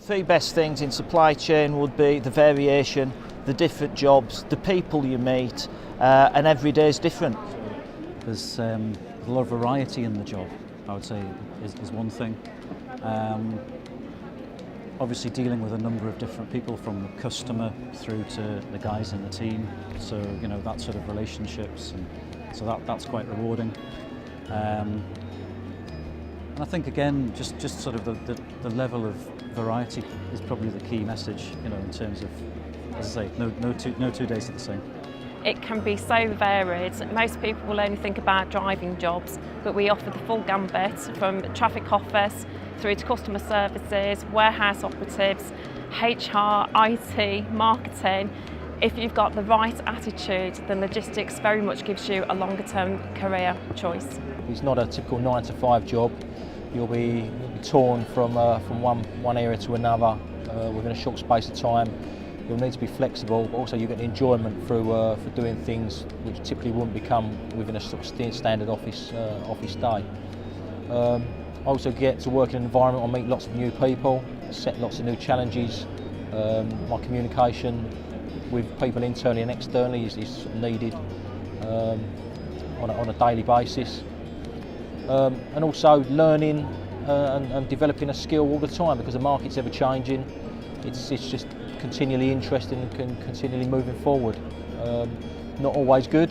Three best things in supply chain would be the variation, the different jobs, the people you meet, and every day is different. There's a lot of variety in the job, I would say, is one thing. Obviously dealing with a number of different people, from the customer through to the guys in the team, so you know, that sort of relationships, and so that's quite rewarding. And I think again, just sort of the level of variety is probably the key message, you know, in terms of, as I say, no two days are the same. It can be so varied. Most people will only think about driving jobs, but we offer the full gambit, from traffic office through to customer services, warehouse operatives, HR, IT, marketing. If you've got the right attitude, then logistics very much gives you a longer term career choice. It's not a typical 9 to 5 job. You'll be torn from one area to another within a short space of time. You'll need to be flexible, but also you get enjoyment through for doing things which typically wouldn't become within a sort of standard office day. I also get to work in an environment I meet lots of new people, set lots of new challenges. My communication with people internally and externally is needed on a daily basis. And also learning and developing a skill all the time, because the market's ever changing. It's just continually interesting and continually moving forward. Not always good,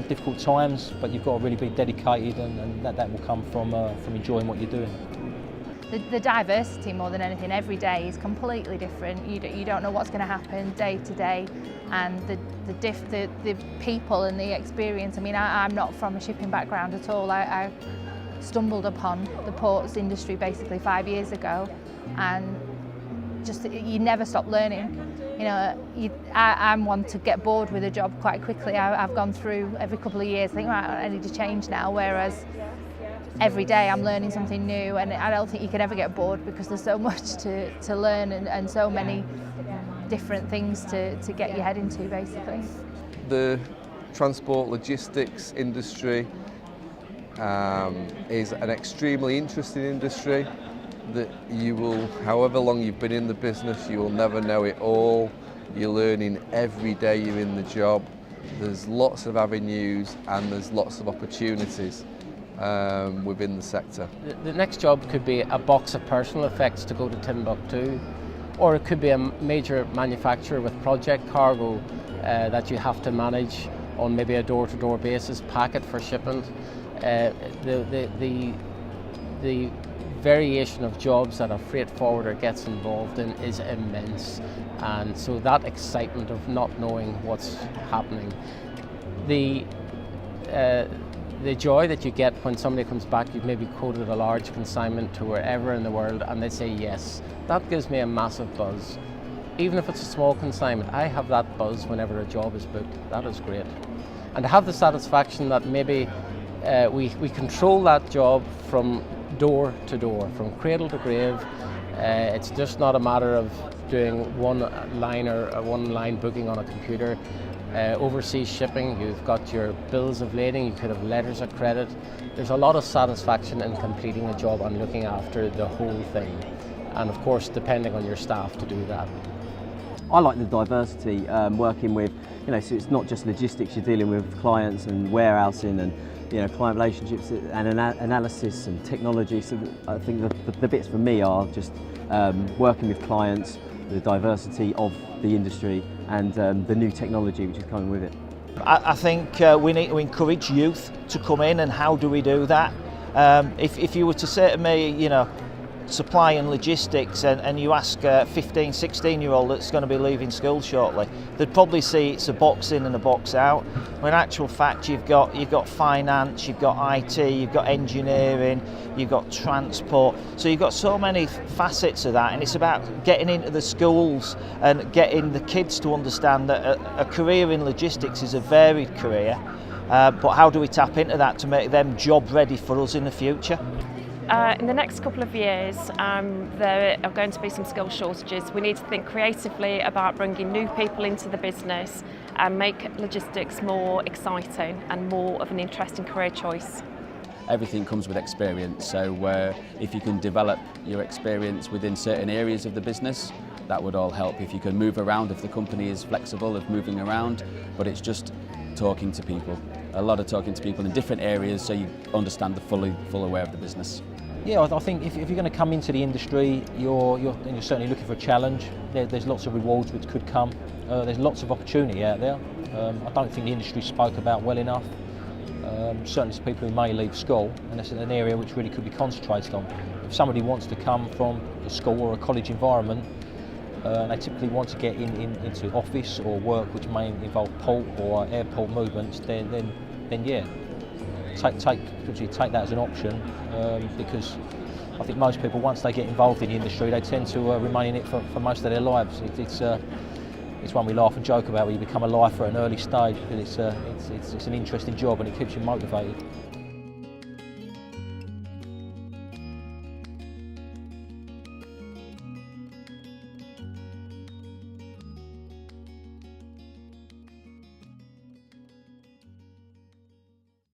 difficult times, but you've got to really be dedicated, and that will come from enjoying what you're doing. The diversity, more than anything, every day is completely different. You don't know what's going to happen day to day, and the people and the experience. I mean, I'm not from a shipping background at all. I stumbled upon the ports industry basically 5 years ago, and just you never stop learning. You know, I'm one to get bored with a job quite quickly. I've gone through every couple of years, I think, right, I need to change now, whereas every day I'm learning something new, and I don't think you can ever get bored, because there's so much to learn, and so many different things to get your head into, basically. The transport logistics industry is an extremely interesting industry that you will, however long you've been in the business, you will never know it all. You're learning every day you're in the job. There's lots of avenues and there's lots of opportunities within the sector. The next job could be a box of personal effects to go to Timbuktu, or it could be a major manufacturer with project cargo that you have to manage on maybe a door-to-door basis, pack it for shipment. The variation of jobs that a freight forwarder gets involved in is immense, and so that excitement of not knowing what's happening, the joy that you get when somebody comes back, you've maybe quoted a large consignment to wherever in the world, and they say yes, that gives me a massive buzz. Even if it's a small consignment, I have that buzz whenever a job is booked. That is great. And to have the satisfaction that maybe we control that job from door to door, from cradle to grave. It's just not a matter of doing one line booking on a computer. Overseas shipping, you've got your bills of lading, you could have letters of credit. There's a lot of satisfaction in completing a job and looking after the whole thing, and of course depending on your staff to do that. I like the diversity, working with, you know, so it's not just logistics, you're dealing with clients and warehousing and, you know, client relationships and analysis and technology. So I think the bits for me are just working with clients, the diversity of the industry, and the new technology which is coming with it. I think we need to encourage youth to come in, and how do we do that? If you were to say to me, you know, supply and logistics, and you ask a 15, 16-year-old that's going to be leaving school shortly, they'd probably see it's a box in and a box out. When in actual fact you've got finance, you've got IT, you've got engineering, you've got transport. So you've got so many facets of that, and it's about getting into the schools and getting the kids to understand that a career in logistics is a varied career, but how do we tap into that to make them job ready for us in the future? In the next couple of years, there are going to be some skill shortages. We need to think creatively about bringing new people into the business and make logistics more exciting and more of an interesting career choice. everything comes with experience. So if you can develop your experience within certain areas of the business, that would all help. If you can move around, if the company is flexible of moving around, but it's just talking to people. A lot of talking to people in different areas so you understand the full aware of the business. Yeah, I think if you're going to come into the industry, you're certainly looking for a challenge. There's lots of rewards which could come. There's lots of opportunity out there. I don't think the industry spoke about well enough. Certainly to people who may leave school, and that's an area which really could be concentrated on. If somebody wants to come from a school or a college environment, they typically want to get into office or work which may involve port or airport movements, then yeah, take that as an option, because I think most people, once they get involved in the industry, they tend to remain in it for most of their lives. It's one we laugh and joke about, where you become a lifer at an early stage, because it's an interesting job and it keeps you motivated.